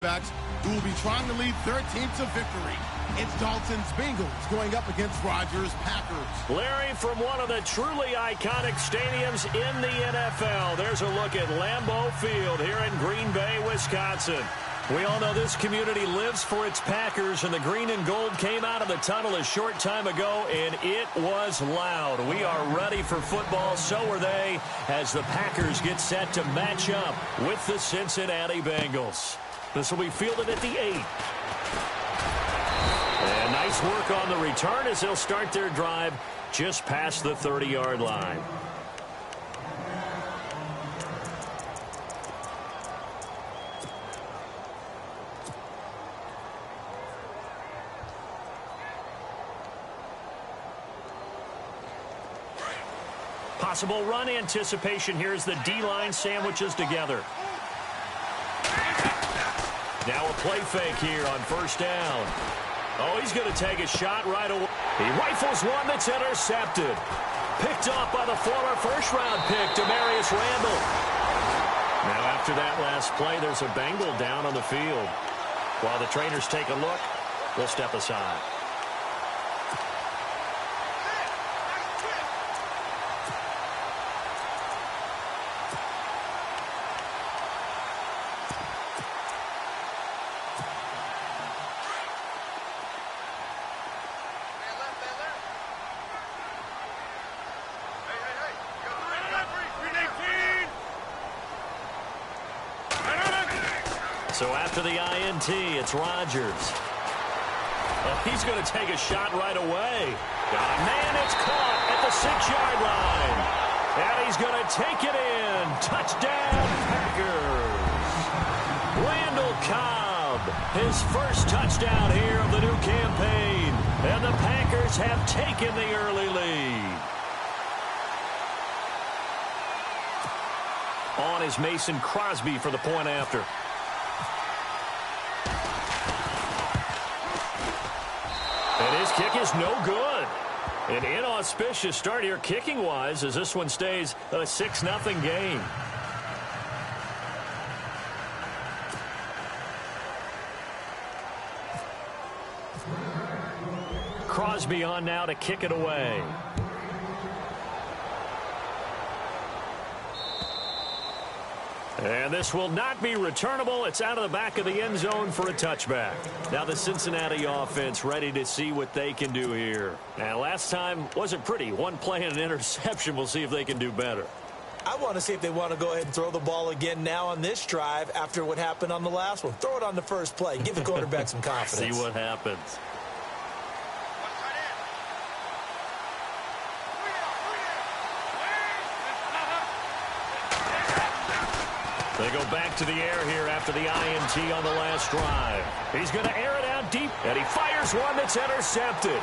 Backs who will be trying to lead their team to victory. It's Dalton's Bengals going up against Rodgers' Packers. Larry, from one of the truly iconic stadiums in the NFL, there's a look at Lambeau Field here in Green Bay, Wisconsin. We all know this community lives for its Packers, and the green and gold came out of the tunnel a short time ago, and it was loud. We are ready for football, so are they, as the Packers get set to match up with the Cincinnati Bengals. This will be fielded at the 8. And nice work on the return as they'll start their drive just past the 30-yard line. Possible run anticipation here as the D-line sandwiches together. Now a play fake here on first down. Oh, he's going to take a shot right away. He rifles one that's intercepted. Picked off by the former first-round pick, Demarius Randall. Now after that last play, there's a Bengal down on the field. While the trainers take a look, we'll step aside. So after the INT, it's Rodgers. Oh, he's going to take a shot right away. Got a man, it's caught at the 6-yard line. And he's going to take it in. Touchdown, Packers. Randall Cobb, his first touchdown here of the new campaign. And the Packers have taken the early lead. On is Mason Crosby for the point after. And his kick is no good. An inauspicious start here kicking-wise as this one stays a 6-0 game. Crosby on now to kick it away. And this will not be returnable. It's out of the back of the end zone for a touchback. Now the Cincinnati offense ready to see what they can do here. And last time wasn't pretty. One play and an interception. We'll see if they can do better. I want to see if they want to go ahead and throw the ball again now on this drive after what happened on the last one. Throw it on the first play. Give the quarterback some confidence. See what happens. They go back to the air here after the INT on the last drive. He's going to air it out deep, and he fires one that's intercepted.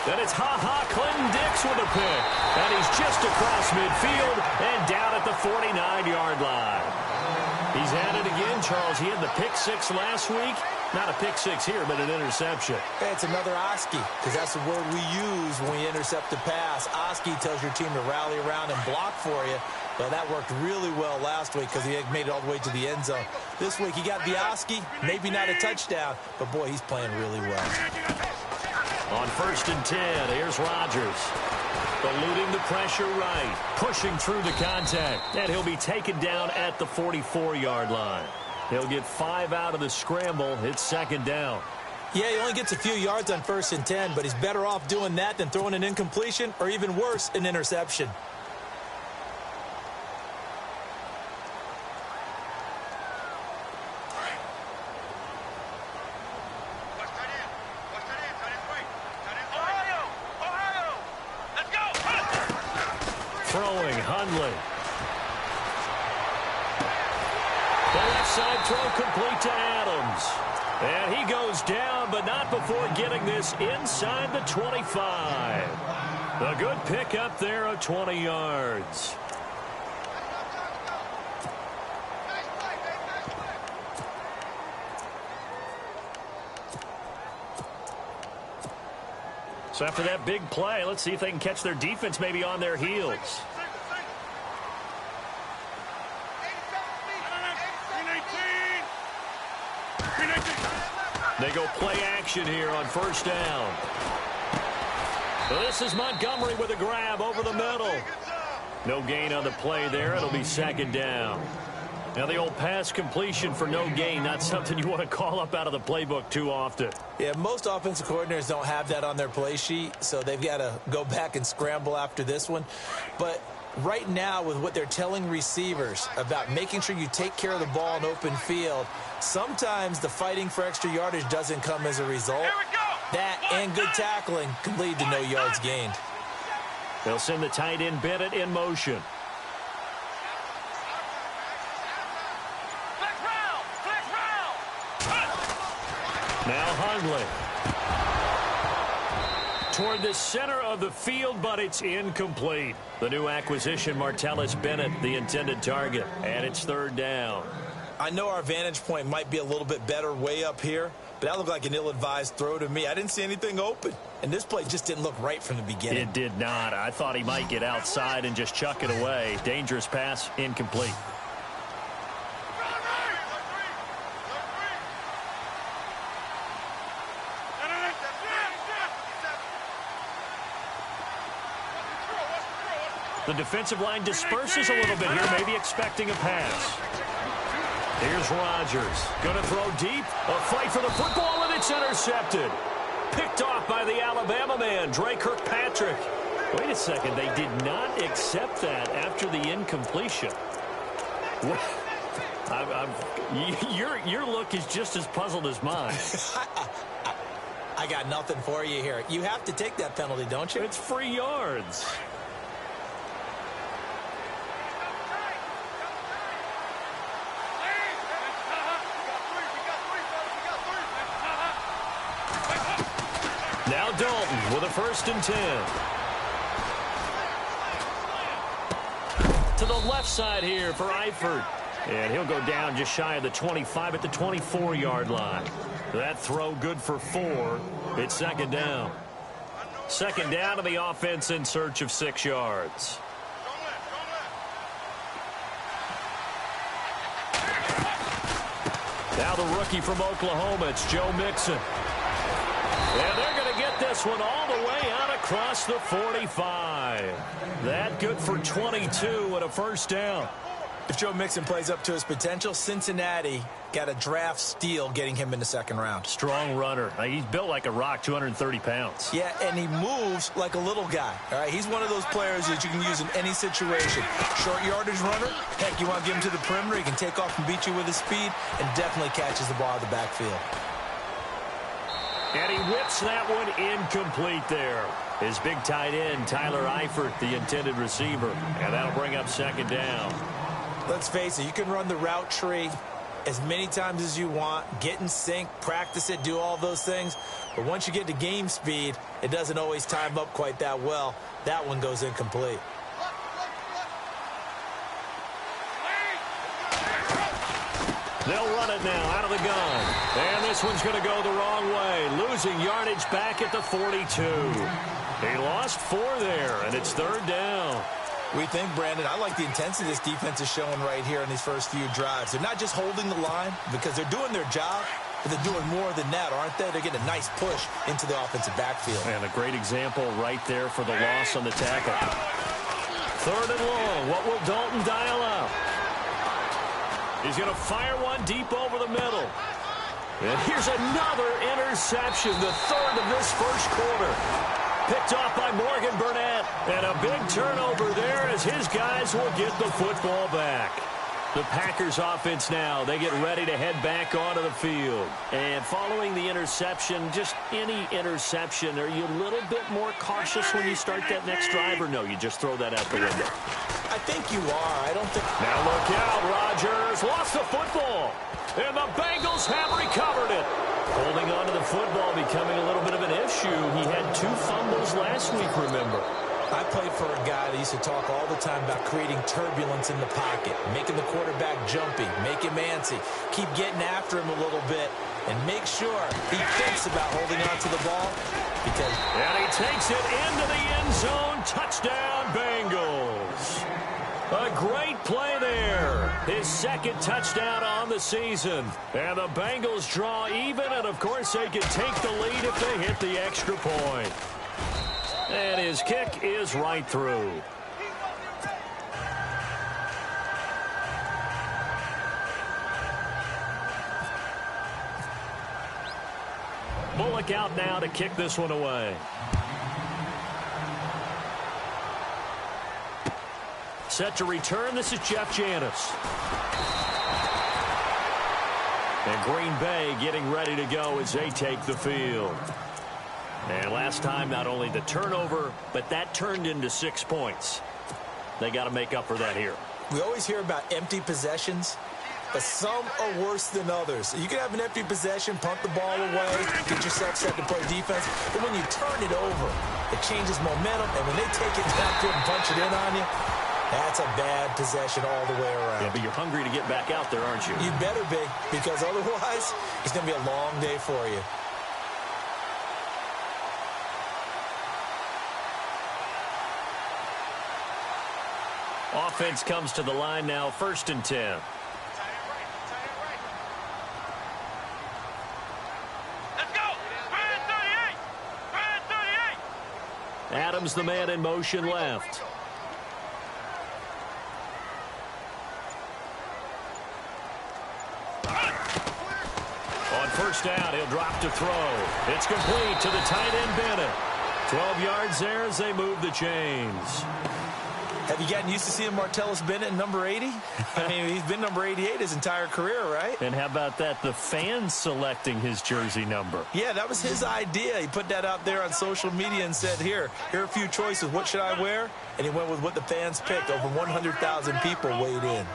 Then it's Clinton Dix with a pick. And he's just across midfield and down at the 49-yard line. He's at it again, Charles. He had the pick six last week. Not a pick six here, but an interception. Hey, it's another Oski, because that's the word we use when we intercept a pass. Oski tells your team to rally around and block for you. Well, that worked really well last week because he had made it all the way to the end zone. This week, he got the Oski, maybe not a touchdown, but, boy, he's playing really well. On 1st and 10, here's Rodgers. Eluding the pressure right, pushing through the contact, and he'll be taken down at the 44-yard line. He'll get 5 out of the scramble. It's 2nd down. Yeah, he only gets a few yards on 1st and 10, but he's better off doing that than throwing an incompletion or even worse, an interception. Throwing, Hundley. The left side throw complete to Adams. And he goes down, but not before getting this inside the 25. A good pickup there of 20 yards. So after that big play, let's see if they can catch their defense maybe on their heels. They go play action here on first down. This is Montgomery with a grab over the middle. No gain on the play there. It'll be second down. Now the old pass completion for no gain, not something you want to call up out of the playbook too often. Yeah, most offensive coordinators don't have that on their play sheet, so they've got to go back and scramble after this one. But right now, with what they're telling receivers about making sure you take care of the ball in open field, sometimes the fighting for extra yardage doesn't come as a result. That and good tackling can lead to no yards gained. They'll send the tight end Bennett in motion. Now Hundley. Toward the center of the field, but it's incomplete. The new acquisition, Martellus Bennett, the intended target. And it's third down. I know our vantage point might be a little bit better way up here, but that looked like an ill-advised throw to me. I didn't see anything open, and this play just didn't look right from the beginning. It did not. I thought he might get outside and just chuck it away. Dangerous pass, incomplete. The defensive line disperses a little bit here, maybe expecting a pass. Here's Rodgers. Going to throw deep. A fight for the football, and it's intercepted. Picked off by the Alabama man, Dre Kirkpatrick. Wait a second. They did not accept that after the incompletion. Your look is just as puzzled as mine. I got nothing for you here. You have to take that penalty, don't you? It's free yards. Now Dalton with a 1st and 10. To the left side here for Eifert. And he'll go down just shy of the 25 at the 24-yard line. That throw good for 4. It's second down. Second down, and the offense in search of 6 yards. Now the rookie from Oklahoma, it's Joe Mixon. And they're going to get this one all the way out across the 45. That good for 22 and a 1st down. If Joe Mixon plays up to his potential, Cincinnati got a draft steal getting him in the 2nd round. Strong runner. He's built like a rock, 230 pounds. Yeah, and he moves like a little guy. All right, he's one of those players that you can use in any situation. Short yardage runner. Heck, you want to get him to the perimeter, he can take off and beat you with his speed, and definitely catches the ball out of the backfield. And he whips that one incomplete there. His big tight end, Tyler Eifert, the intended receiver. And that'll bring up second down. Let's face it, you can run the route tree as many times as you want, get in sync, practice it, do all those things. But once you get to game speed, it doesn't always time up quite that well. That one goes incomplete. They'll run it now out of the gun. And this one's going to go the wrong way. Losing yardage back at the 42. He lost 4 there, and it's third down. We think, Brandon, I like the intensity this defense is showing right here in these first few drives. They're not just holding the line because they're doing their job, but they're doing more than that, aren't they? They're getting a nice push into the offensive backfield. And a great example right there for the loss on the tackle. Third and long. What will Dalton dial up? He's going to fire one deep over the middle. And here's another interception, the 3rd of this first quarter. Picked off by Morgan Burnett. And a big turnover there as his guys will get the football back. The Packers offense now, they get ready to head back onto the field. And following the interception, just any interception, are you a little bit more cautious when you start that next drive, or no, you just throw that out the window? I think you are. I don't think... Now look out, Rodgers lost the football. And the Bengals have recovered it. Holding on to the football becoming a little bit of an issue. He had 2 fumbles last week, remember. I played for a guy that used to talk all the time about creating turbulence in the pocket, making the quarterback jumpy, make him antsy, keep getting after him a little bit, and make sure he thinks about holding on to the ball. And he takes it into the end zone. Touchdown, Bengals. A great play there. his second touchdown on the season. And the Bengals draw even, and of course they can take the lead if they hit the extra point. And his kick is right through. Bullock out now to kick this one away. Set to return, this is Jeff Janis. And Green Bay getting ready to go as they take the field. And last time, not only the turnover, but that turned into 6 points. They got to make up for that here. We always hear about empty possessions, but some are worse than others. You can have an empty possession, punt the ball away, get yourself set to play defense, but when you turn it over, it changes momentum, and when they take it downfield and punch it in on you, that's a bad possession all the way around. Yeah, but you're hungry to get back out there, aren't you? You better be, because otherwise, it's going to be a long day for you. Offense comes to the line now, 1st and 10. Adams, the man in motion left. On 1st down, he'll drop to throw. It's complete to the tight end, Bennett. 12 yards there as they move the chains. Have you gotten used to seeing Martellus Bennett in number 80? I mean, he's been number 88 his entire career, right? And how about that? The fans selecting his jersey number. Yeah, that was his idea. He put that out there on social media and said, here are a few choices. What should I wear? And he went with what the fans picked. Over 100,000 people weighed in.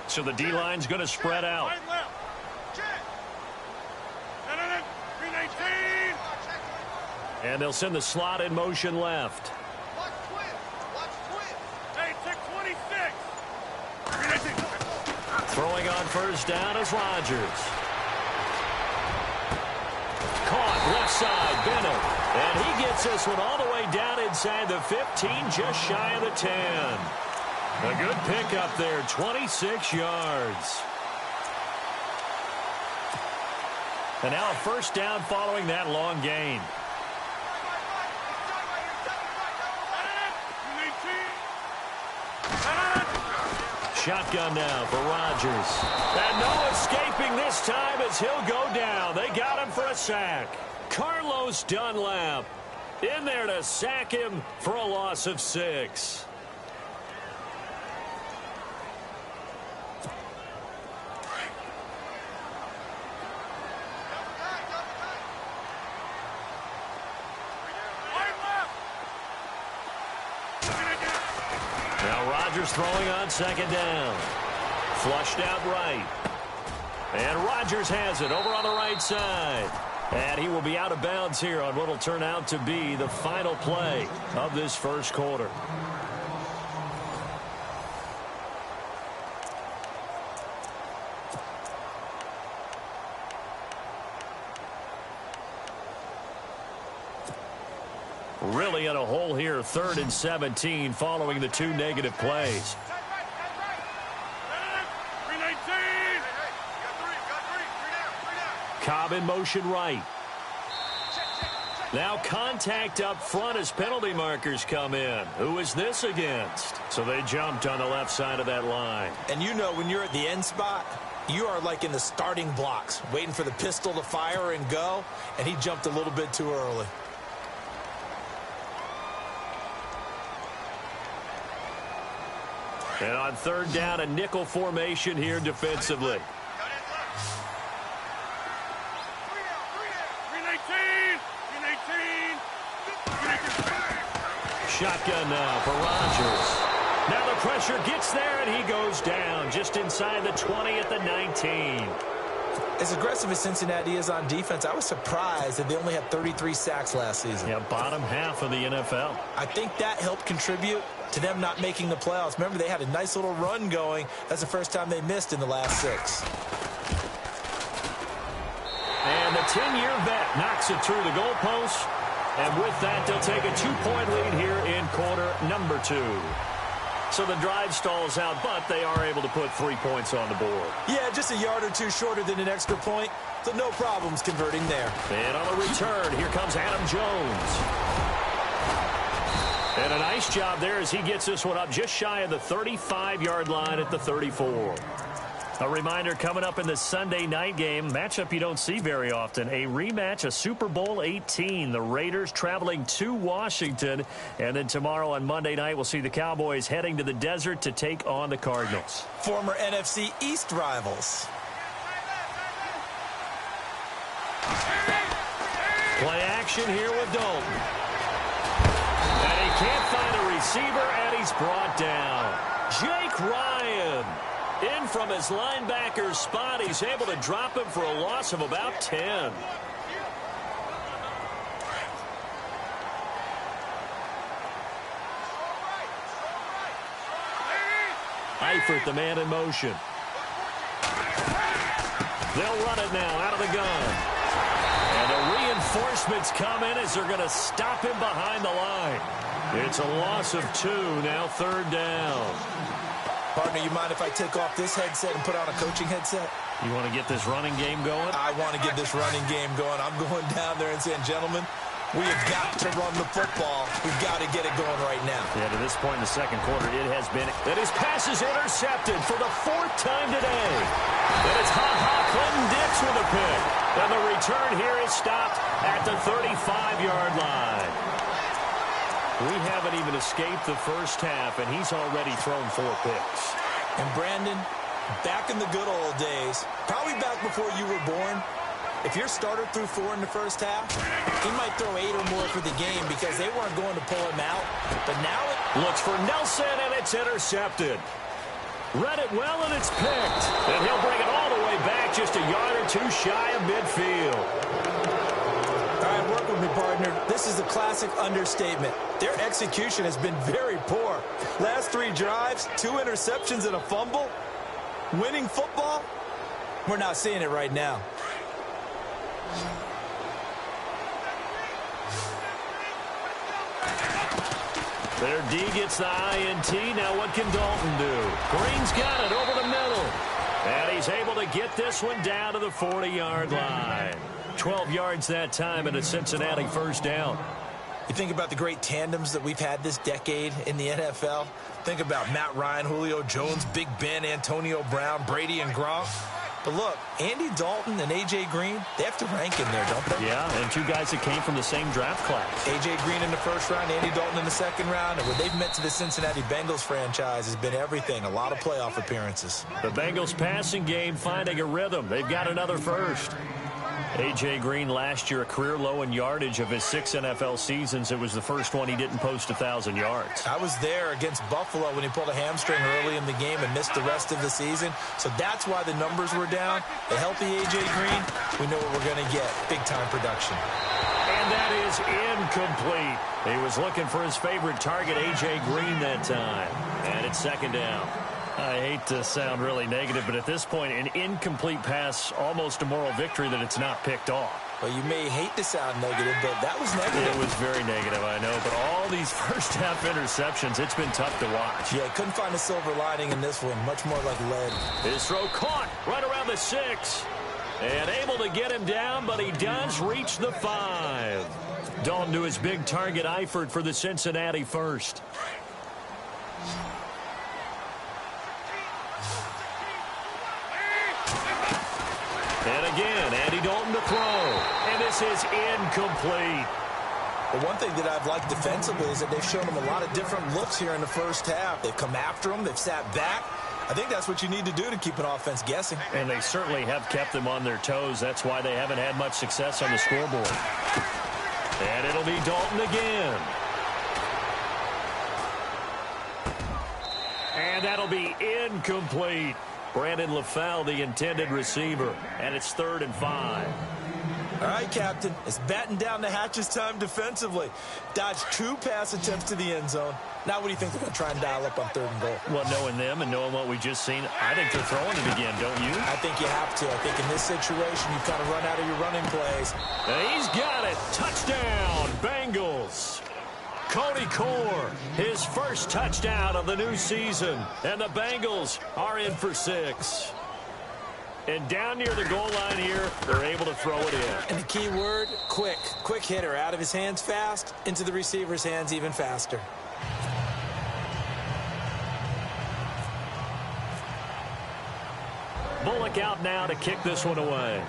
So the D-line's going to spread out. And they'll send the slot in motion left. Throwing on 1st down is Rodgers. Caught left side, Bennett. And he gets this one all the way down inside the 15, just shy of the 10. A good pickup there, 26 yards. And now a 1st down following that long gain. Shotgun now for Rodgers. And no escaping this time as he'll go down. They got him for a sack. Carlos Dunlap in there to sack him for a loss of 6. Rodgers throwing on 2nd down. Flushed out right. And Rodgers has it over on the right side. And he will be out of bounds here on what will turn out to be the final play of this 1st quarter. Really in a hole here, 3rd and 17 following the 2 negative plays. Cobb in motion right. Now contact up front as penalty markers come in. Who is this against? So they jumped on the left side of that line. And you know when you're at the end spot, you are like in the starting blocks, waiting for the pistol to fire and go, and he jumped a little bit too early. And on 3rd down, a nickel formation here defensively. Shotgun now for Rodgers. Now the pressure gets there, and he goes down just inside the 20 at the 19. As aggressive as Cincinnati is on defense, I was surprised that they only had 33 sacks last season. Yeah, bottom half of the NFL. I think that helped contribute to them not making the playoffs. Remember, they had a nice little run going. That's the first time they missed in the last 6. And the 10-year vet knocks it through the goalpost. And with that, they'll take a 2-point lead here in quarter number 2. So the drive stalls out, but they are able to put 3 points on the board. Yeah, just a yard or two shorter than an extra point, so no problems converting there. And on the return, here comes Adam Jones. And a nice job there as he gets this one up just shy of the 35-yard line at the 34. A reminder coming up in the Sunday night game, matchup you don't see very often, a rematch of Super Bowl 18. The Raiders traveling to Washington. And then tomorrow on Monday night, we'll see the Cowboys heading to the desert to take on the Cardinals. Former NFC East rivals. Play action here with Dalton. And he can't find a receiver, and he's brought down. Jake Ryan. In from his linebacker's spot, he's able to drop him for a loss of about 10. Eifert, the man in motion. They'll run it now out of the gun. And the reinforcements come in as they're going to stop him behind the line. It's a loss of 2, now 3rd down. Partner, you mind if I take off this headset and put on a coaching headset? You want to get this running game going? I want to get this running game going. I'm going down there and saying, gentlemen, we have got to run the football. We've got to get it going right now. Yeah, to this point in the second quarter, it has been. And his pass is intercepted for the 4th time today. And it's Clinton Dix with a pick. And the return here is stopped at the 35-yard line. We haven't even escaped the first half, and he's already thrown 4 picks. And Brandon, back in the good old days, probably back before you were born, if your starter threw 4 in the first half, he might throw 8 or more for the game because they weren't going to pull him out. But now it looks for Nelson, and it's intercepted. Read it well, and it's picked. And he'll bring it all the way back just a yard or 2 shy of midfield. All right, work with me, partner. This is a classic understatement. Their execution has been very poor. Last 3 drives, 2 interceptions and a fumble. Winning football? We're not seeing it right now. Their D gets the INT. Now what can Dalton do? Green's got it over the middle. And he's able to get this one down to the 40-yard line. 12 yards that time, and a Cincinnati 1st down. You think about the great tandems that we've had this decade in the NFL. Think about Matt Ryan, Julio Jones, Big Ben, Antonio Brown, Brady, and Gronk. But look, Andy Dalton and A.J. Green, they have to rank in there, don't they? Yeah, and 2 guys that came from the same draft class. A.J. Green in the 1st round, Andy Dalton in the 2nd round. And what they've meant to the Cincinnati Bengals franchise has been everything, a lot of playoff appearances. The Bengals passing game finding a rhythm. They've got another first. A.J. Green last year, a career low in yardage of his 6 NFL seasons. It was the first one he didn't post 1,000 yards. I was there against Buffalo when he pulled a hamstring early in the game and missed the rest of the season. So that's why the numbers were down. The healthy A.J. Green, we know what we're going to get. Big-time production. And that is incomplete. He was looking for his favorite target, A.J. Green, that time. And it's 2nd down. I hate to sound really negative, but at this point, an incomplete pass, almost a moral victory that it's not picked off. Well, you may hate to sound negative, but that was negative. It was very negative, I know. But all these first-half interceptions, it's been tough to watch. Yeah, couldn't find a silver lining in this one. Much more like lead. His throw caught right around the 6. And able to get him down, but he does reach the 5. Dalton to his big target, Eifert, for the Cincinnati 1st. And again, Andy Dalton to throw. And this is incomplete. But one thing that I've liked defensively is that they've shown him a lot of different looks here in the first half. They've come after him. They've sat back. I think that's what you need to do to keep an offense guessing. And they certainly have kept them on their toes. That's why they haven't had much success on the scoreboard. And it'll be Dalton again. And that'll be incomplete. Brandon LaFell, the intended receiver. And it's 3rd and 5. All right, Captain. It's batten down the hatches time defensively. Dodged 2 pass attempts to the end zone. Now what do you think they're going to try and dial up on 3rd and goal? Well, knowing them and knowing what we just seen, I think they're throwing it again, don't you? I think you have to. I think in this situation, you kind of run out of your running plays. And he's got it. Touchdown, Bengals. Cody Core, his first touchdown of the new season. And the Bengals are in for 6. And down near the goal line here, they're able to throw it in. And the key word, quick. Quick hitter. Out of his hands fast, into the receiver's hands even faster. Bullock out now to kick this one away.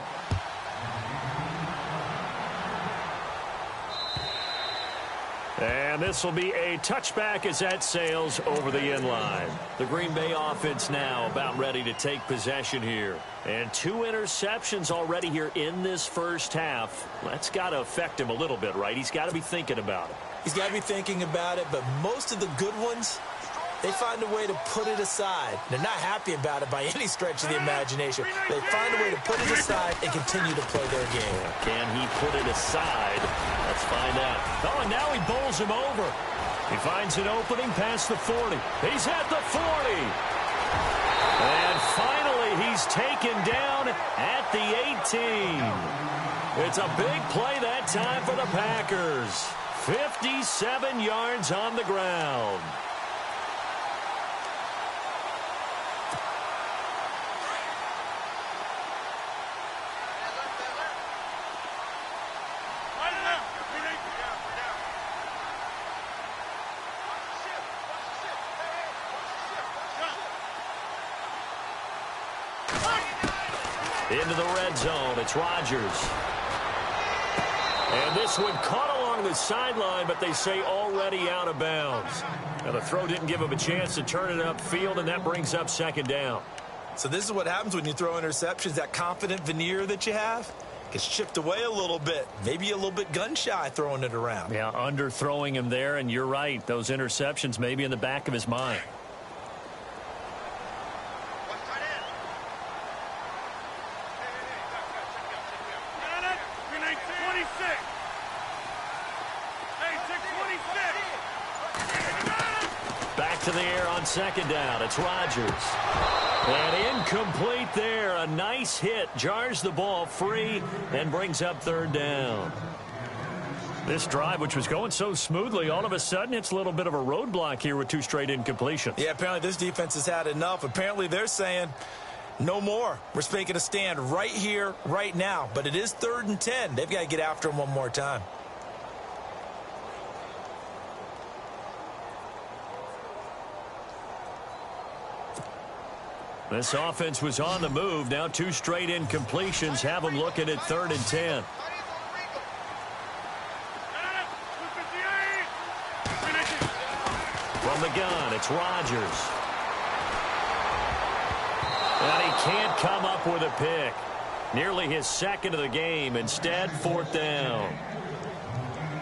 And this will be a touchback as that sails over the end line. The Green Bay offense now about ready to take possession here. And 2 interceptions already here in this first half. That's got to affect him a little bit, right? He's got to be thinking about it. He's got to be thinking about it, but most of the good ones, they find a way to put it aside. They're not happy about it by any stretch of the imagination. They find a way to put it aside and continue to play their game. Can he put it aside? Let's find out. Oh, and now he bowls him over. He finds an opening past the 40. He's at the 40. And finally, he's taken down at the 18. It's a big play that time for the Packers. 57 yards on the ground. Into the red zone, it's Rodgers. And this one caught along the sideline, but they say already out of bounds. Now the throw didn't give him a chance to turn it upfield, and that brings up 2nd down. So this is what happens when you throw interceptions. That confident veneer that you have gets chipped away a little bit. Maybe a little bit gun-shy throwing it around. Yeah, underthrowing him there, and you're right. Those interceptions may be in the back of his mind. To the air on 2nd down. It's Rodgers. And incomplete there. A nice hit. Jars the ball free and brings up 3rd down. This drive, which was going so smoothly, all of a sudden it's a little bit of a roadblock here with 2 straight incompletions. Yeah, apparently this defense has had enough. Apparently they're saying no more. We're making a stand right here, right now. But it is 3rd and 10. They've got to get after him one more time. This offense was on the move. Now 2 straight incompletions have them looking at 3rd and 10. From the gun, it's Rodgers. And he can't come up with a pick. Nearly his 2nd of the game. Instead, 4th down.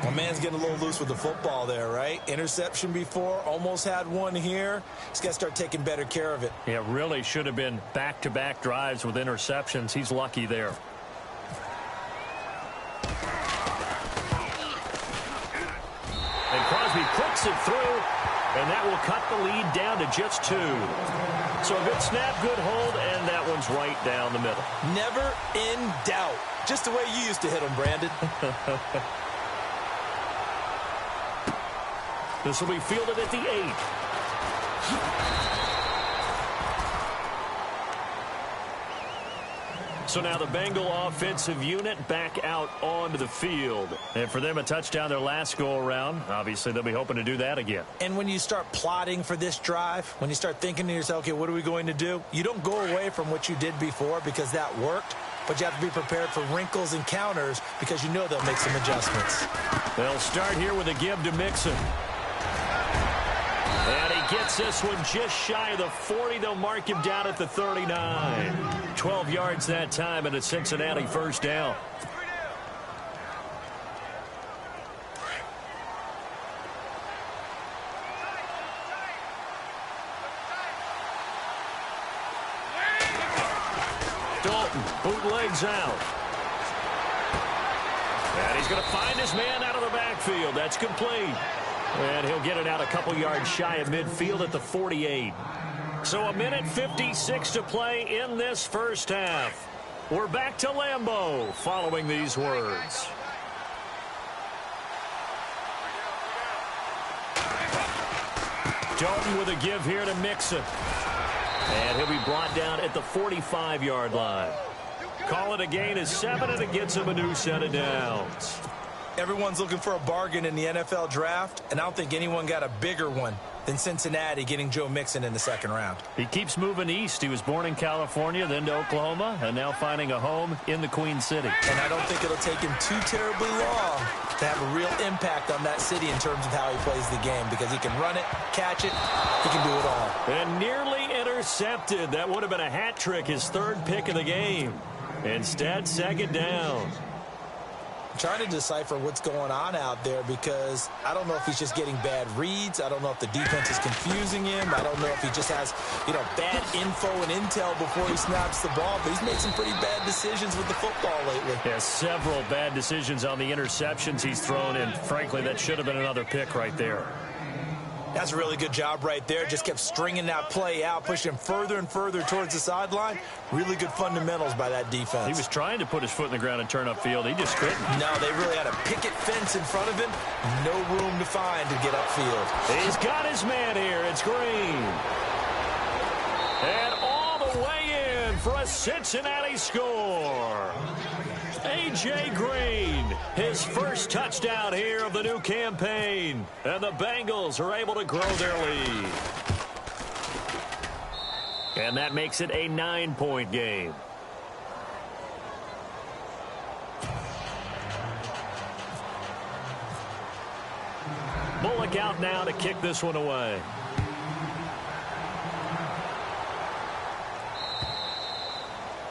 My man's getting a little loose with the football there, right? Interception before, almost had one here. He's got to start taking better care of it. Yeah, really should have been back-to-back drives with interceptions. He's lucky there. And Crosby puts it through, and that will cut the lead down to just 2. So a good snap, good hold, and that one's right down the middle. Never in doubt. Just the way you used to hit them, Brandon. This will be fielded at the 8. So now the Bengal offensive unit back out onto the field. And for them, a touchdown their last go-around. Obviously, they'll be hoping to do that again. And when you start plotting for this drive, when you start thinking to yourself, okay, what are we going to do? You don't go away from what you did before because that worked. But you have to be prepared for wrinkles and counters because you know they'll make some adjustments. They'll start here with a give to Mixon. And he gets this one just shy of the 40. They'll mark him down at the 39. 12 yards that time and a Cincinnati 1st down. Dalton bootlegs out. And he's going to find his man out of the backfield. That's complete. And he'll get it out a couple yards shy of midfield at the 48. So a minute 56 to play in this first half. We're back to Lambeau following these words. Dalton with a give here to Mixon. And he'll be brought down at the 45-yard line. Call it a gain of 7, and it gets him a new set of downs. Everyone's looking for a bargain in the NFL draft, and I don't think anyone got a bigger one than Cincinnati getting Joe Mixon in the second round. He keeps moving east. He was born in California, then to Oklahoma, and now finding a home in the Queen City. And I don't think it'll take him too terribly long to have a real impact on that city in terms of how he plays the game, because he can run it, catch it, he can do it all. And nearly intercepted. That would have been a hat trick, his third pick of the game. Instead, second down. I'm trying to decipher what's going on out there, because I don't know if he's just getting bad reads. I don't know if the defense is confusing him. I don't know if he just has, bad info and intel before he snaps the ball. But he's made some pretty bad decisions with the football lately. Yeah, several bad decisions on the interceptions he's thrown, and frankly, that should have been another pick right there. That's a really good job right there. Just kept stringing that play out, pushing him further and further towards the sideline. Really good fundamentals by that defense. He was trying to put his foot in the ground and turn upfield. He just couldn't. No, they really had a picket fence in front of him. No room to find to get upfield. He's got his man here. It's Green. And all the way in for a Cincinnati score. A.J. Green, his first touchdown here of the new campaign. And the Bengals are able to grow their lead. And that makes it a 9-point game. Bullock out now to kick this one away.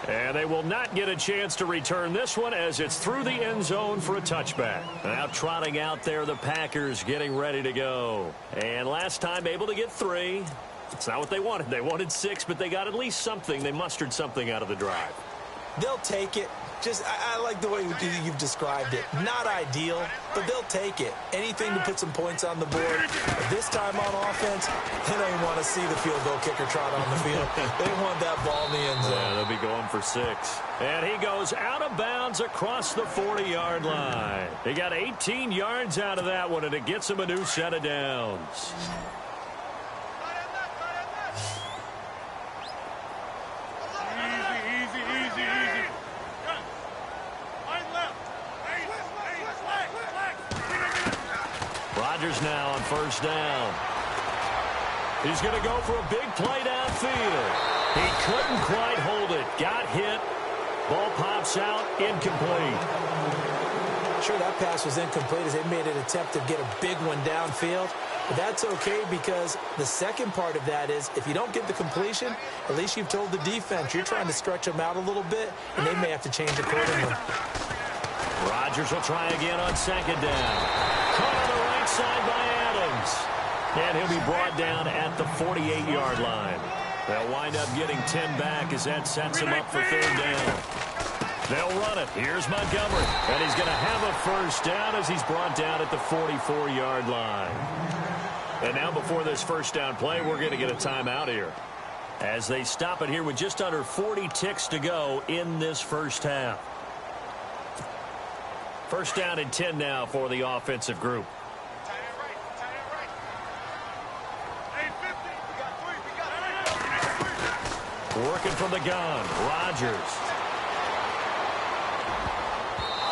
And they will not get a chance to return this one, as it's through the end zone for a touchback. Now trotting out there, the Packers getting ready to go. And last time able to get 3. It's not what they wanted. They wanted 6, but they got at least something. They mustered something out of the drive. They'll take it. I like the way you've described it. Not ideal, but they'll take it. Anything to put some points on the board. But this time on offense, they don't even want to see the field goal kicker trot on the field. They want that ball in the end zone. Yeah, they'll be going for 6. And he goes out of bounds across the 40-yard line. He got 18 yards out of that one, and it gets him a new set of downs. Rodgers now on first down. He's going to go for a big play downfield. He couldn't quite hold it. Got hit. Ball pops out. Incomplete. Sure, that pass was incomplete as they made an attempt to get a big one downfield. But that's okay, because the second part of that is if you don't get the completion, at least you've told the defense you're trying to stretch them out a little bit, and they may have to change accordingly. Rodgers will try again on second down. Caught on the right side by Adams. And he'll be brought down at the 48-yard line. They'll wind up getting 10 back as that sets him up for third down. They'll run it. Here's Montgomery. And he's going to have a first down as he's brought down at the 44-yard line. And now before this first down play, we're going to get a timeout here, as they stop it here with just under 40 ticks to go in this first half. First down and 10 now for the offensive group. Working from the gun, Rodgers.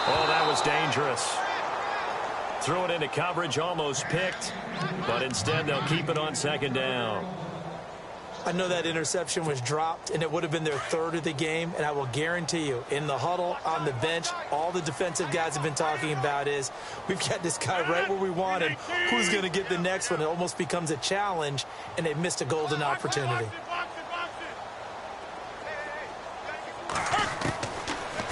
Oh, that was dangerous. Threw it into coverage, almost picked, but instead they'll keep it on second down. I know that interception was dropped, and it would have been their third of the game, and I will guarantee you, in the huddle, on the bench, all the defensive guys have been talking about is, we've got this guy right where we want him. Who's going to get the next one? It almost becomes a challenge, and they've missed a golden opportunity.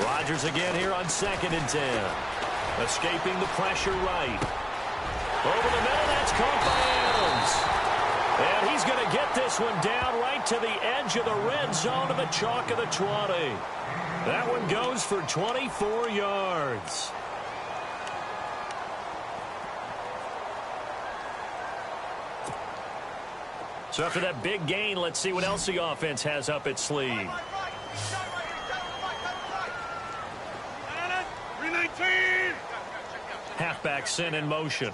Rodgers again here on second and 10. Escaping the pressure right. Over the middle, that's caught by Adams. And he's going to get this one down right to the edge of the red zone of the chalk of the 20. That one goes for 24 yards. So after that big gain, let's see what else the offense has up its sleeve. Halfback sent in motion.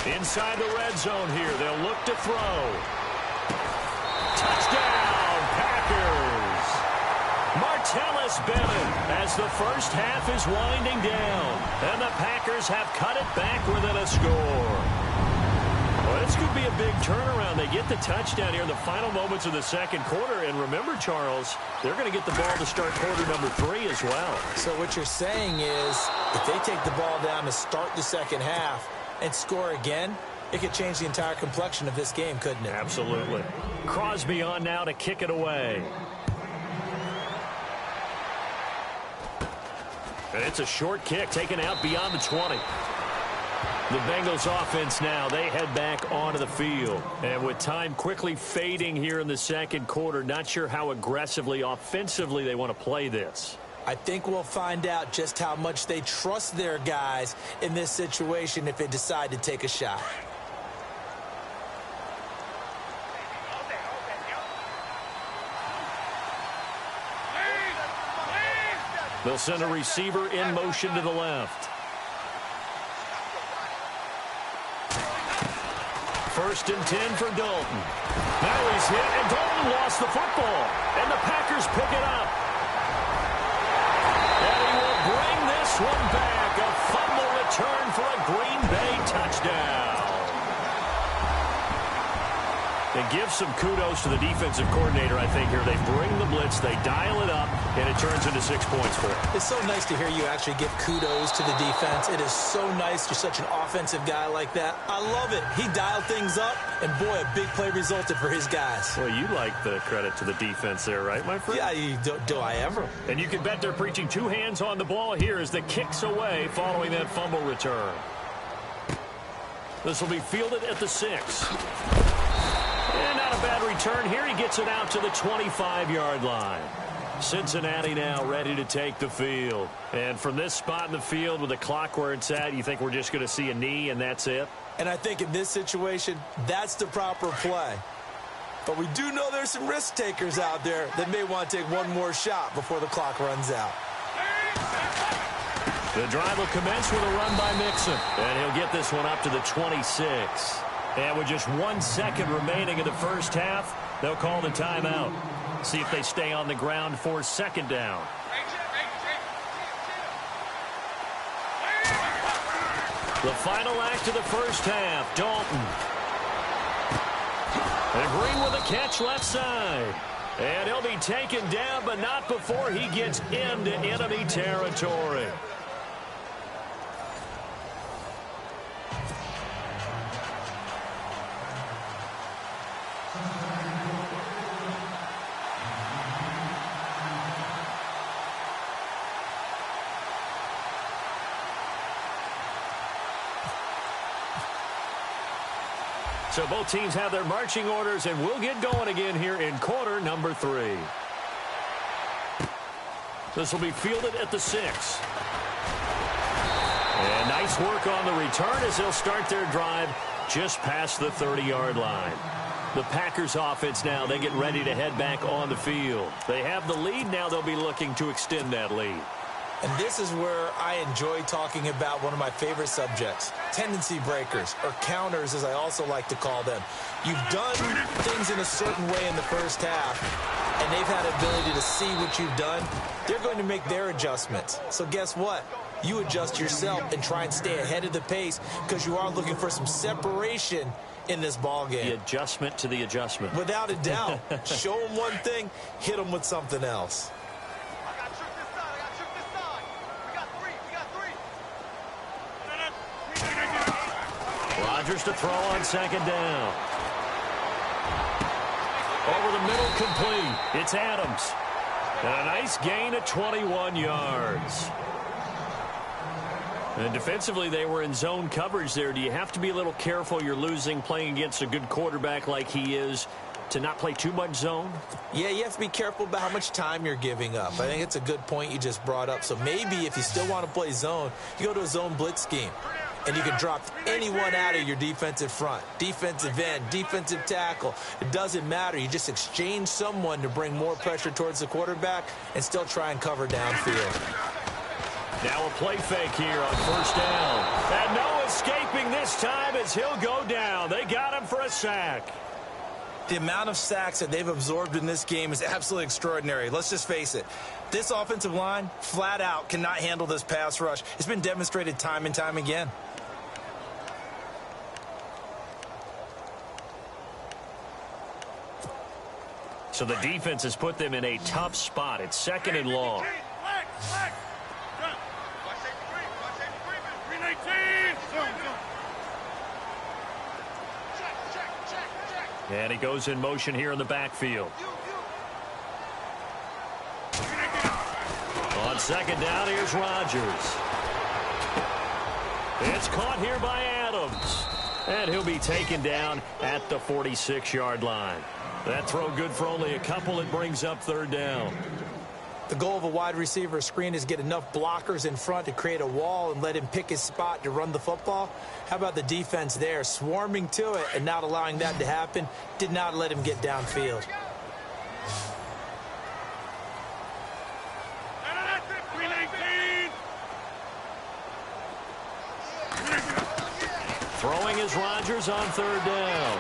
Inside the red zone here, they'll look to throw. Touchdown, Packers! Martellus Bennett as the first half is winding down. And the Packers have cut it back within a score. Well, this could be a big turnaround. They get the touchdown here in the final moments of the second quarter. And remember, Charles, they're going to get the ball to start quarter number 3 as well. So what you're saying is if they take the ball down to start the second half and score again, it could change the entire complexion of this game, couldn't it? Absolutely. Crosby on now to kick it away. And it's a short kick taken out beyond the 20. The Bengals offense now, they head back onto the field. And with time quickly fading here in the second quarter, not sure how aggressively, offensively they want to play this. I think we'll find out just how much they trust their guys in this situation if they decide to take a shot. They'll send a receiver in motion to the left. First and 10 for Dalton. Now he's hit, and Dalton lost the football. And the Packers pick it up. And he will bring this one back. A fumble return for a Green Bay touchdown. And give some kudos to the defensive coordinator, I think, here. They bring the blitz, they dial it up, and it turns into 6 points for them. It's so nice to hear you actually give kudos to the defense. It is so nice. You're such an offensive guy like that. I love it. He dialed things up, and boy, a big play resulted for his guys. Well, you like the credit to the defense there, right, my friend? Yeah, do I ever? And you can bet they're preaching 2 hands on the ball here as the kick's away following that fumble return. This will be fielded at the 6. And not a bad return here. He gets it out to the 25-yard line. Cincinnati now ready to take the field. And from this spot in the field with the clock where it's at, you think we're just going to see a knee and that's it? And I think in this situation, that's the proper play. But we do know there's some risk takers out there that may want to take one more shot before the clock runs out. The drive will commence with a run by Mixon. And he'll get this one up to the 26. And with just 1 second remaining in the first half, they'll call the timeout. See if they stay on the ground for second down. The final act of the first half, Dalton. And Green with a catch left side. And he'll be taken down, but not before he gets into enemy territory. So both teams have their marching orders, and we'll get going again here in quarter number 3. This will be fielded at the 6. And nice work on the return as they'll start their drive just past the 30-yard line. The Packers offense now, they get ready to head back on the field. They have the lead. Now they'll be looking to extend that lead. And this is where I enjoy talking about one of my favorite subjects, tendency breakers, or counters as I also like to call them. You've done things in a certain way in the first half, and they've had the ability to see what you've done. They're going to make their adjustments. So guess what? You adjust yourself and try and stay ahead of the pace because you are looking for some separation in this ball game. The adjustment to the adjustment. Without a doubt. Show them one thing, hit them with something else. Rodgers to throw on second down. Over the middle, complete. It's Adams. And a nice gain of 21 yards. And defensively, they were in zone coverage there. Do you have to be a little careful? You're losing playing against a good quarterback like he is to not play too much zone? Yeah, you have to be careful about how much time you're giving up. I think it's a good point you just brought up. So maybe if you still want to play zone, you go to a zone blitz scheme. And you can drop anyone out of your defensive front, defensive end, defensive tackle. It doesn't matter. You just exchange someone to bring more pressure towards the quarterback and still try and cover downfield. Now a play fake here on first down. And no, it's escaping this time as he'll go down. They got him for a sack. The amount of sacks that they've absorbed in this game is absolutely extraordinary. Let's just face it. This offensive line, flat out, cannot handle this pass rush. It's been demonstrated time and time again. So the defense has put them in a tough spot. It's 2nd and long. And he goes in motion here in the backfield. On 2nd down, here's Rodgers. It's caught here by Adams. And he'll be taken down at the 46-yard line. That throw good for only a couple. It brings up 3rd down. The goal of a wide receiver screen is get enough blockers in front to create a wall and let him pick his spot to run the football. How about the defense there, swarming to it and not allowing that to happen? Did not let him get downfield. Throwing is Rodgers on 3rd down.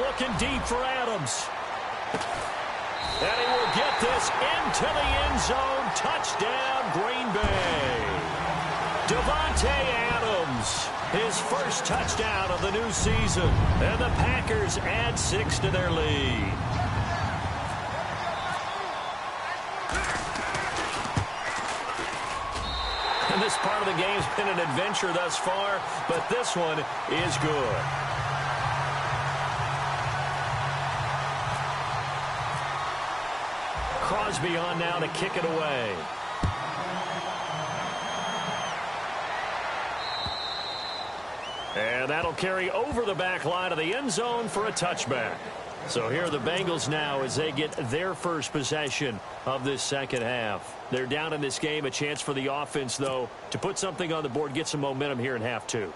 Looking deep for Adams. And he will get this into the end zone. Touchdown, Green Bay. Devontae Adams, his first touchdown of the new season. And the Packers add 6 to their lead. And this part of the game's been an adventure thus far, but this one is good. Crosby on now to kick it away. And that'll carry over the back line of the end zone for a touchback. So here are the Bengals now as they get their first possession of this 2nd half. They're down in this game. A chance for the offense, though, to put something on the board, get some momentum here in half 2.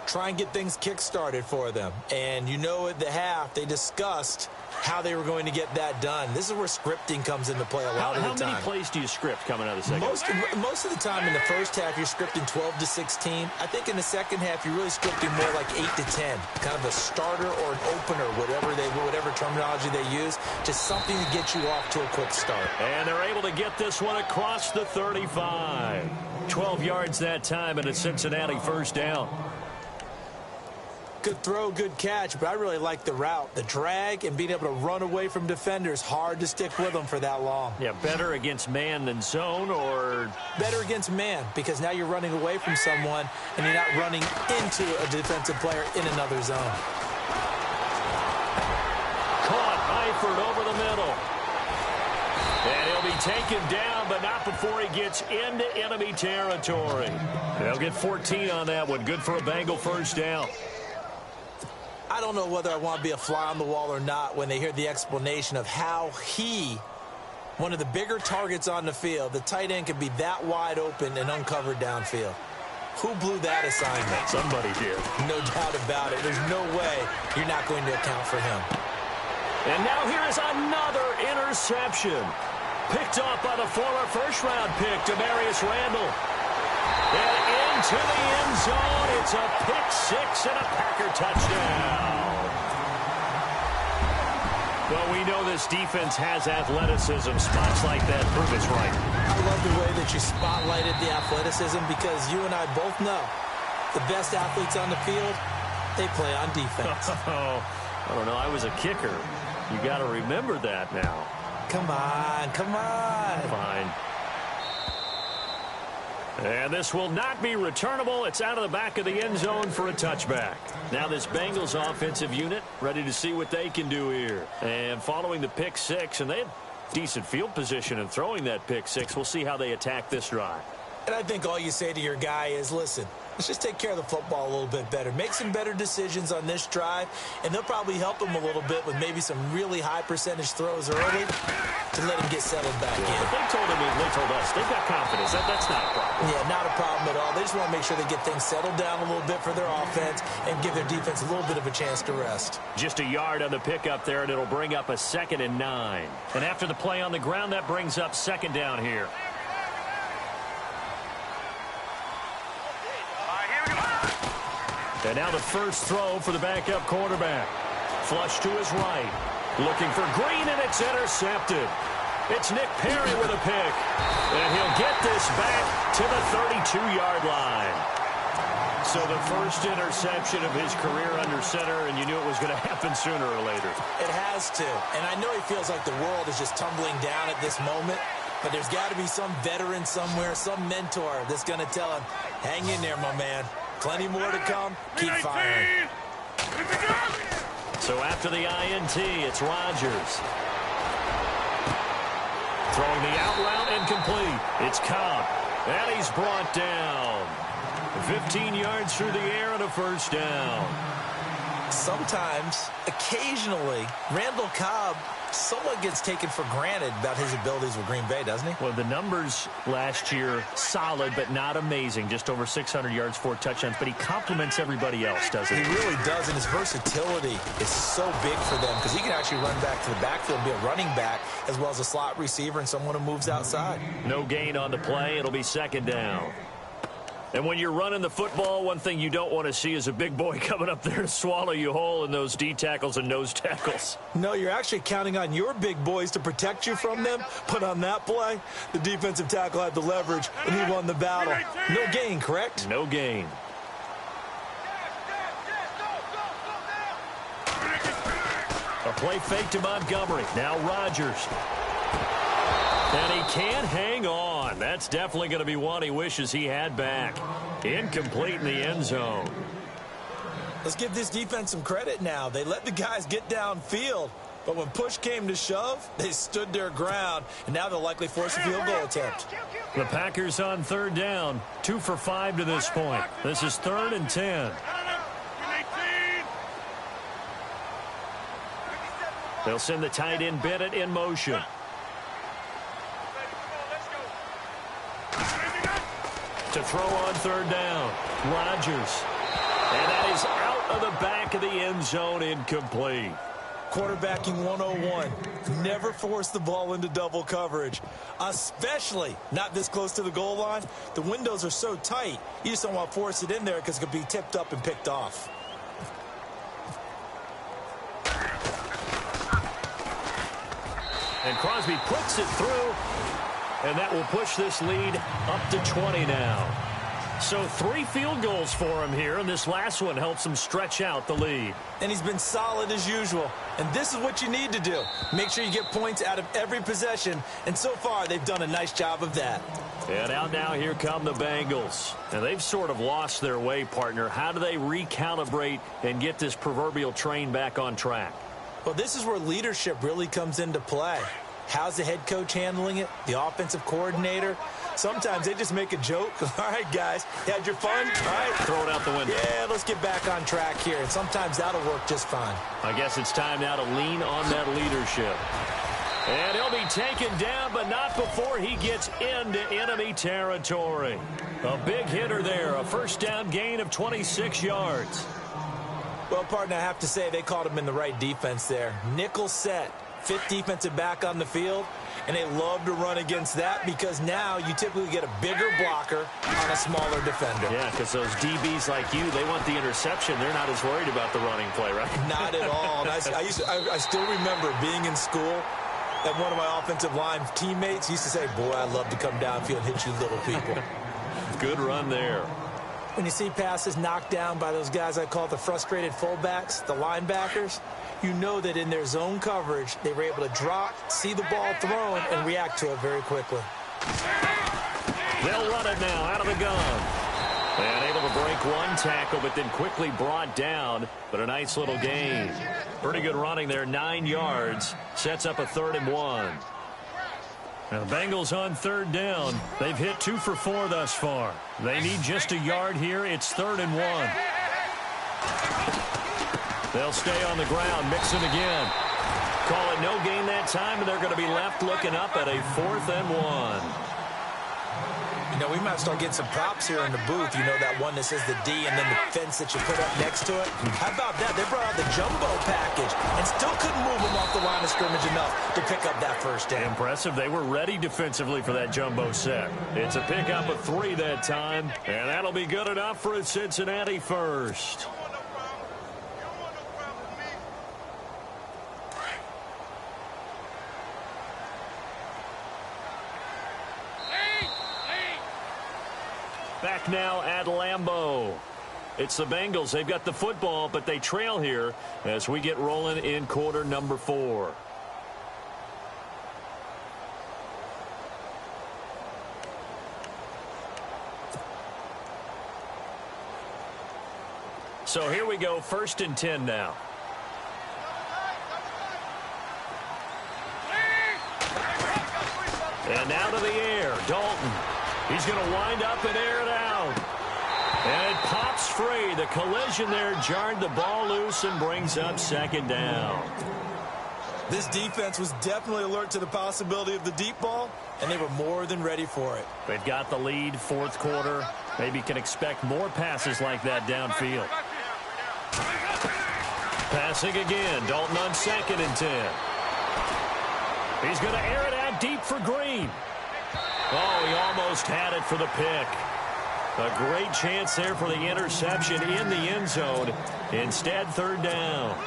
Try and get things kick-started for them. And you know at the half, they discussed how they were going to get that done. This is where scripting comes into play a lot of the time. How many plays do you script coming out of the 2nd? Most of the time in the first half, you're scripting 12 to 16. I think in the 2nd half, you're really scripting more like 8 to 10. Kind of a starter or an opener, whatever terminology they use. Just something to get you off to a quick start. And they're able to get this one across the 35. 12 yards that time, and a Cincinnati 1st down. Good throw, good catch, but I really like the route. The drag and being able to run away from defenders, hard to stick with them for that long. Yeah, better against man than zone, or? Better against man, because now you're running away from someone and you're not running into a defensive player in another zone. Caught Eifert over the middle. And he'll be taken down, but not before he gets into enemy territory. They'll get 14 on that one. Good for a Bengal 1st down. I don't know whether I want to be a fly on the wall or not when they hear the explanation of how one of the bigger targets on the field, the tight end can be that wide open and uncovered downfield. Who blew that assignment? Somebody did. No doubt about it. There's no way you're not going to account for him. And now here is another interception. Picked off by the former 1st-round pick, Demarius Randall. And into the end zone, it's a pick-6 and a Packer touchdown. Well, we know this defense has athleticism. Spots like that prove it's right. I love the way that you spotlighted the athleticism because you and I both know the best athletes on the field, they play on defense. I don't know. I was a kicker. You got to remember that now. Come on, come on. Fine. And this will not be returnable. It's out of the back of the end zone for a touchback. Now this Bengals offensive unit ready to see what they can do here. And following the pick-6, and they had decent field position in throwing that pick-6. We'll see how they attack this drive. And I think all you say to your guy is, listen, let's just take care of the football a little bit better. Make some better decisions on this drive, and they'll probably help him a little bit with maybe some really high percentage throws early to let him get settled back in. But they told us they've got confidence. That's not a problem. Yeah, not a problem at all. They just want to make sure they get things settled down a little bit for their offense and give their defense a little bit of a chance to rest. Just a yard on the pickup there, and it'll bring up a 2nd and 9. And after the play on the ground, that brings up 2nd down here. And now the first throw for the backup quarterback. Flush to his right. Looking for Green, and it's intercepted. It's Nick Perry with a pick. And he'll get this back to the 32-yard line. So the first interception of his career under center, and you knew it was going to happen sooner or later. It has to. And I know he feels like the world is just tumbling down at this moment. But there's got to be some veteran somewhere, some mentor that's going to tell him, hang in there, my man. Plenty more to come. Keep firing. So after the INT, it's Rodgers. Throwing the out route incomplete. It's Cobb. And he's brought down. 15 yards through the air and a first down. Sometimes, occasionally, Randall Cobb somewhat gets taken for granted about his abilities with Green Bay, doesn't he? Well, the numbers last year, solid but not amazing. Just over 600 yards, 4 touchdowns. But he complements everybody else, doesn't he? He really does, and his versatility is so big for them because he can actually run back to the backfield and be a running back as well as a slot receiver and someone who moves outside. No gain on the play. It'll be second down. And when you're running the football, one thing you don't want to see is a big boy coming up there to swallow you whole in those D tackles and nose tackles. No, you're actually counting on your big boys to protect you from them. But on that play, the defensive tackle had the leverage, and he won the battle. No gain, correct? No gain. A play fake to Montgomery. Now Rodgers. And he can't hang on. That's definitely going to be one he wishes he had back. Incomplete in the end zone. Let's give this defense some credit now. They let the guys get downfield. But when push came to shove, they stood their ground. And now they'll likely force a field goal attempt. The Packers on third down. 2 for 5 to this point. This is 3rd and 10. They'll send the tight end Bennett in motion. To throw on third down. Rodgers. And that is out of the back of the end zone, incomplete. Quarterbacking 101. Never force the ball into double coverage, especially not this close to the goal line. The windows are so tight, you just don't want to force it in there because it could be tipped up and picked off. And Crosby puts it through. And that will push this lead up to 20 now. So 3 field goals for him here, and this last one helps him stretch out the lead. And he's been solid as usual. And this is what you need to do. Make sure you get points out of every possession. And so far, they've done a nice job of that. And out now, here come the Bengals. And they've sort of lost their way, partner. How do they recalibrate and get this proverbial train back on track? Well, this is where leadership really comes into play. How's the head coach handling it? The offensive coordinator? Sometimes they just make a joke. All right, guys, you had your fun? All right. Throw it out the window. Yeah, let's get back on track here. And sometimes that'll work just fine. I guess it's time now to lean on that leadership. And he'll be taken down, but not before he gets into enemy territory. A big hitter there. A first down gain of 26 yards. Well, partner, I have to say they called him in the right defense there. Nickel set. Fit defensive back on the field, and they love to run against that because now you typically get a bigger blocker on a smaller defender. Yeah, because those DBs like you, they want the interception. They're not as worried about the running play, right? Not at all. And I still remember being in school, and one of my offensive line teammates used to say, boy, I love to come downfield and hit you little people. Good run there. When you see passes knocked down by those guys I call the frustrated fullbacks, the linebackers, you know that in their zone coverage, they were able to drop, see the ball thrown, and react to it very quickly. They'll run it now out of the gun. And able to break one tackle, but then quickly brought down. But a nice little gain. Pretty good running there, 9 yards. Sets up a 3rd and 1. Now the Bengals on third down. They've hit 2 for 4 thus far. They need just a yard here. It's 3rd and 1. They'll stay on the ground, mix it again. Call it no gain that time, and they're going to be left looking up at a 4th and 1. You know, we might start getting some props here in the booth. You know, that one that says the D and then the fence that you put up next to it. How about that? They brought out the jumbo package and still couldn't move them off the line of scrimmage enough to pick up that first down. Impressive. They were ready defensively for that jumbo set. It's a pickup of 3 that time, and that'll be good enough for a Cincinnati first. Back now at Lambeau. It's the Bengals. They've got the football, but they trail here as we get rolling in quarter number 4. So here we go, 1st and 10 now. And now to the air, Dalton. He's going to wind up and air it out. And it pops free. The collision there jarred the ball loose and brings up 2nd down. This defense was definitely alert to the possibility of the deep ball, and they were more than ready for it. They've got the lead, 4th quarter. Maybe can expect more passes like that downfield. Passing again, Dalton on 2nd and 10. He's going to air it out deep for Green. Oh, he almost had it for the pick. A great chance there for the interception in the end zone. Instead, 3rd down.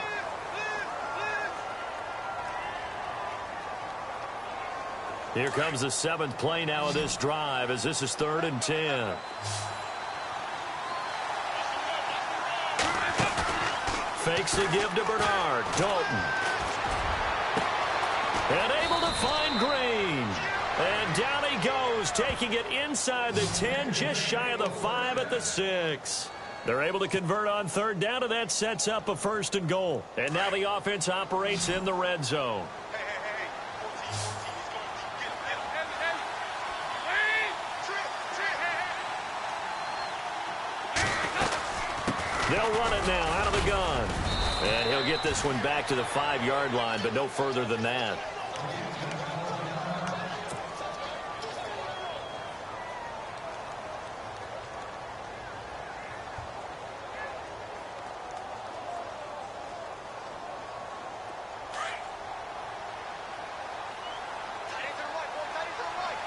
Here comes the 7th play now of this drive as this is 3rd and 10. Fakes the give to Bernard. Dalton. And able to find Green. And down he goes, taking it inside the 10, just shy of the 5 at the 6. They're able to convert on 3rd down, and that sets up a 1st and goal. And now the offense operates in the red zone. They'll run it now out of the gun. And he'll get this one back to the 5-yard line, but no further than that.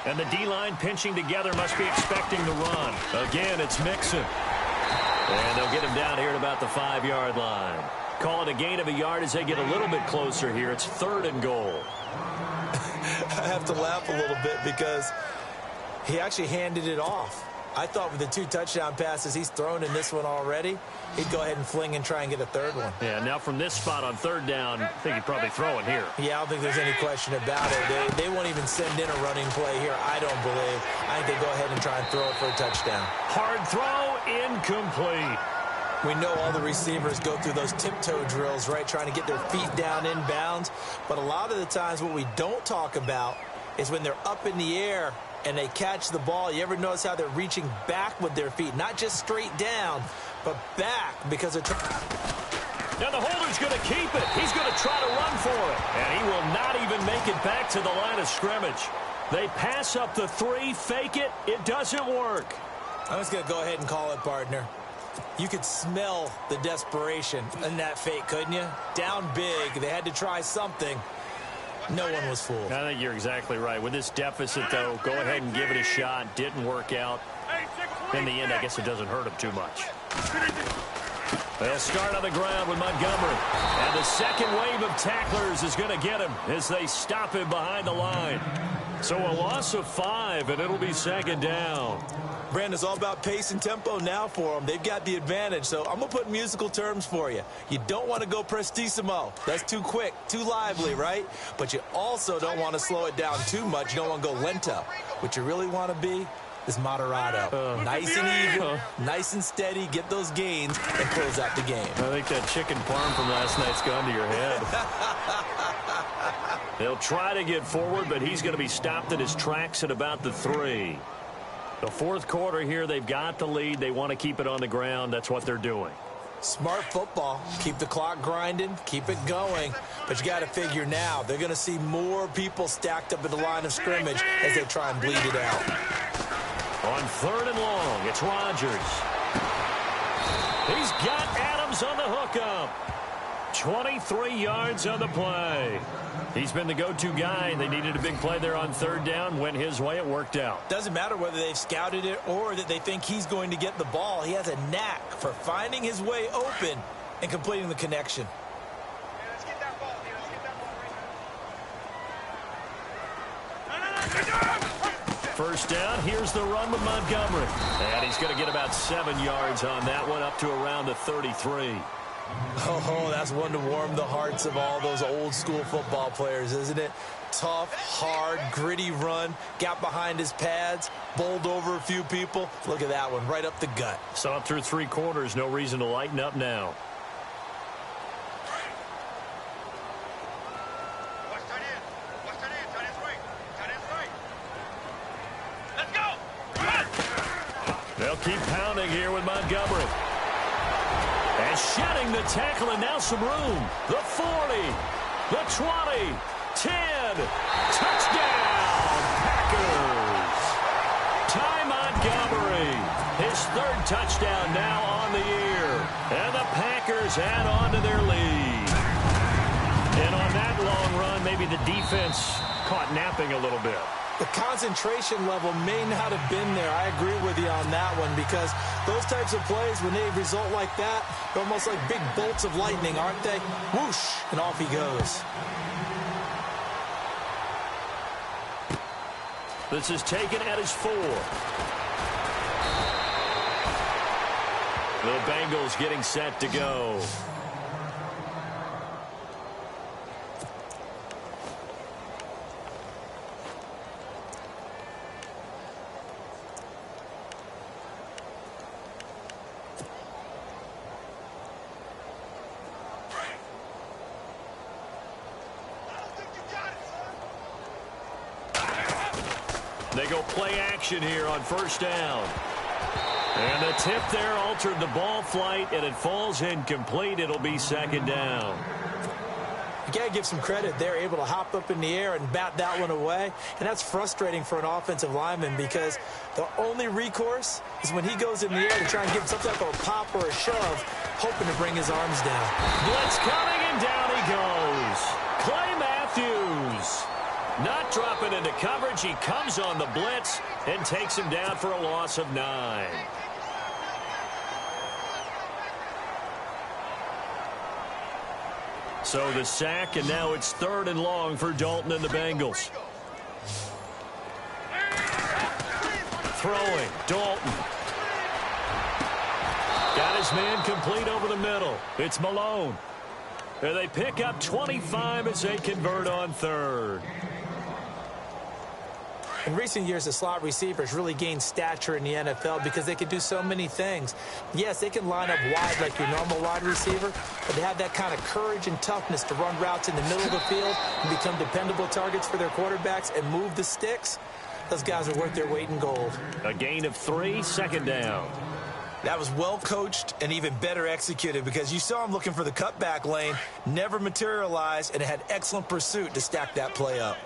And the D-line pinching together must be expecting the run. Again, it's Mixon. And they'll get him down here at about the 5-yard line. Call it a gain of a yard as they get a little bit closer here. It's 3rd and goal. I have to laugh a little bit because he actually handed it off. I thought with the 2 touchdown passes he's thrown in this one already, he'd go ahead and fling and try and get a 3rd one. Yeah, now from this spot on 3rd down, I think he'd probably throw it here. Yeah, I don't think there's any question about it. They won't even send in a running play here, I don't believe. I think they go ahead and try and throw it for a touchdown. Hard throw, incomplete. We know all the receivers go through those tiptoe drills, right, trying to get their feet down in bounds. But a lot of the times what we don't talk about is when they're up in the air and they catch the ball. You ever notice how they're reaching back with their feet? Not just straight down, but back because it's... Now the holder's going to keep it. He's going to try to run for it. And he will not even make it back to the line of scrimmage. They pass up the 3, fake it. It doesn't work. I'm just going to go ahead and call it, partner. You could smell the desperation in that fake, couldn't you? Down big. They had to try something. No one was fooled. I think you're exactly right. With this deficit, though, go ahead and give it a shot. Didn't work out. In the end, I guess it doesn't hurt him too much. They'll start on the ground with Montgomery. And the second wave of tacklers is going to get him as they stop him behind the line. So a loss of 5, and it'll be 2nd down. Brandon, it's all about pace and tempo now for them. They've got the advantage, so I'm going to put musical terms for you. You don't want to go prestissimo. That's too quick, too lively, right? But you also don't want to slow it down too much. You don't want to go lento. What you really want to be is moderato. Nice and even, nice and steady, get those gains, and close out the game. I think that chicken parm from last night's gone to your head. They'll try to get forward, but he's going to be stopped in his tracks at about the 3. The 4th quarter here, they've got the lead. They want to keep it on the ground. That's what they're doing. Smart football. Keep the clock grinding. Keep it going. But you got to figure now, they're going to see more people stacked up at the line of scrimmage as they try and bleed it out. On 3rd and long, it's Rodgers. He's got Adams on the hookup. 23 yards on the play. He's been the go-to guy. They needed a big play there on 3rd down. Went his way. It worked out. Doesn't matter whether they've scouted it or that they think he's going to get the ball. He has a knack for finding his way open and completing the connection. Let's get that ball, Let's get that ball right now. First down, here's the run with Montgomery. And he's going to get about 7 yards on that one, up to around the 33. Oh, that's one to warm the hearts of all those old-school football players, isn't it? Tough, hard, gritty run, got behind his pads, bowled over a few people. Look at that one, right up the gut. Saw it through 3 quarters, no reason to lighten up now. They'll keep pounding here with Montgomery. And shedding the tackle, and now some room. The 40, the 20, 10. Touchdown, Packers. Ty Montgomery, his 3rd touchdown now on the year. And the Packers add on to their lead. And on that long run, maybe the defense caught napping a little bit. The concentration level may not have been there. I agree with you on that one, because those types of plays, when they result like that, they're almost like big bolts of lightning, aren't they? Whoosh, and off he goes. This is taken at his 4. The Bengals getting set to go. They go play action here on first down. And the tip there altered the ball flight, and it falls incomplete. It'll be 2nd down. You got to give some credit. They're able to hop up in the air and bat that one away. And that's frustrating for an offensive lineman, because the only recourse is when he goes in the air to try and give some type of a pop or a shove, hoping to bring his arms down. Blitz coming, and down he goes. Clay Matthews. Not dropping into coverage. He comes on the blitz and takes him down for a loss of 9. So the sack, and now it's 3rd and long for Dalton and the Bengals. Throwing, Dalton. Got his man complete over the middle. It's Malone. And they pick up 25 as they convert on 3rd. In recent years, the slot receivers really gained stature in the NFL because they can do so many things. Yes, they can line up wide like your normal wide receiver, but they have that kind of courage and toughness to run routes in the middle of the field and become dependable targets for their quarterbacks and move the sticks. Those guys are worth their weight in gold. A gain of 3, 2nd down. That was well coached and even better executed, because you saw him looking for the cutback lane, never materialized, and it had excellent pursuit to stack that play up.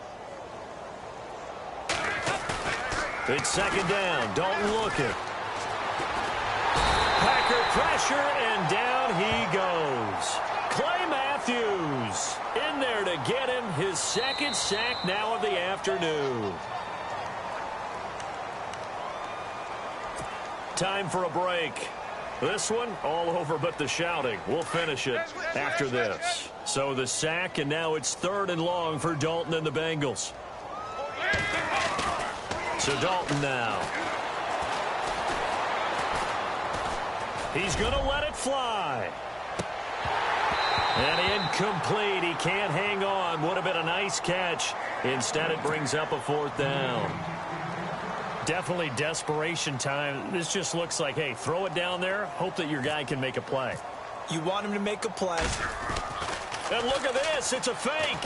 It's 2nd down. Dalton looking. Packer pressure, and down he goes. Clay Matthews in there to get him his 2nd sack now of the afternoon. Time for a break. This one all over but the shouting. We'll finish it after this. So the sack, and now it's 3rd and long for Dalton and the Bengals. So Dalton now. He's going to let it fly. And incomplete. He can't hang on. Would have been a nice catch. Instead, it brings up a 4th down. Definitely desperation time. This just looks like, hey, throw it down there. Hope that your guy can make a play. You want him to make a play. And look at this. It's a fake.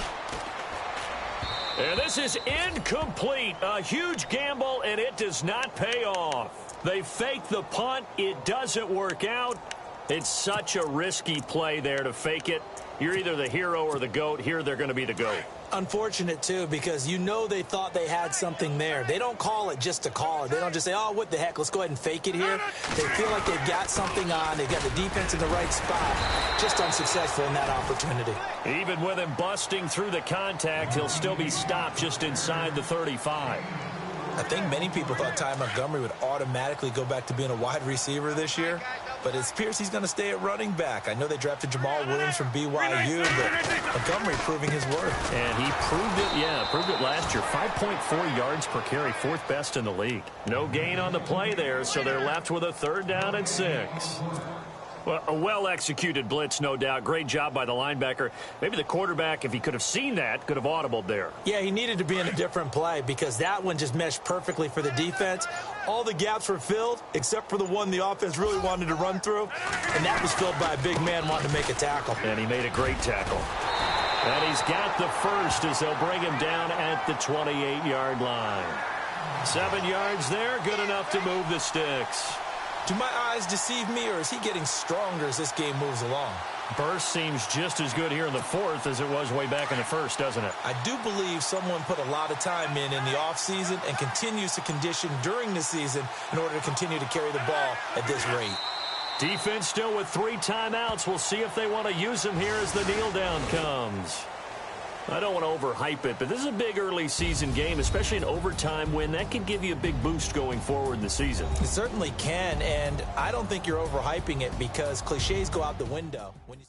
And this is incomplete. A huge gamble, and it does not pay off. They fake the punt. It doesn't work out. It's such a risky play there to fake it. You're either the hero or the GOAT. Here, they're going to be the GOAT. Unfortunate, too, because you know they thought they had something there. They don't call it just to call it. They don't just say, oh, what the heck, let's go ahead and fake it here. They feel like they've got something on. They've got the defense in the right spot. Just unsuccessful in that opportunity. Even with him busting through the contact, he'll still be stopped just inside the 35. I think many people thought Ty Montgomery would automatically go back to being a wide receiver this year, but it appears he's going to stay at running back. I know they drafted Jamal Williams from BYU, but Montgomery proving his worth. And he proved it last year. 5.4 yards per carry, 4th best in the league. No gain on the play there, so they're left with a 3rd down and 6. Well, a well-executed blitz, no doubt. Great job by the linebacker. Maybe the quarterback, if he could have seen that, could have audibled there. Yeah, he needed to be in a different play because that one just meshed perfectly for the defense. All the gaps were filled except for the one the offense really wanted to run through, and that was filled by a big man wanting to make a tackle. And he made a great tackle. And he's got the first as they'll bring him down at the 28-yard line. 7 yards there, good enough to move the sticks. Do my eyes deceive me, or is he getting stronger as this game moves along? Burst seems just as good here in the 4th as it was way back in the 1st, doesn't it? I do believe someone put a lot of time in the offseason and continues to condition during the season in order to continue to carry the ball at this rate. Defense still with 3 timeouts. We'll see if they want to use them here as the kneel down comes. I don't want to overhype it, but this is a big early season game, especially an overtime win. That can give you a big boost going forward in the season. It certainly can, and I don't think you're overhyping it because cliches go out the window. When you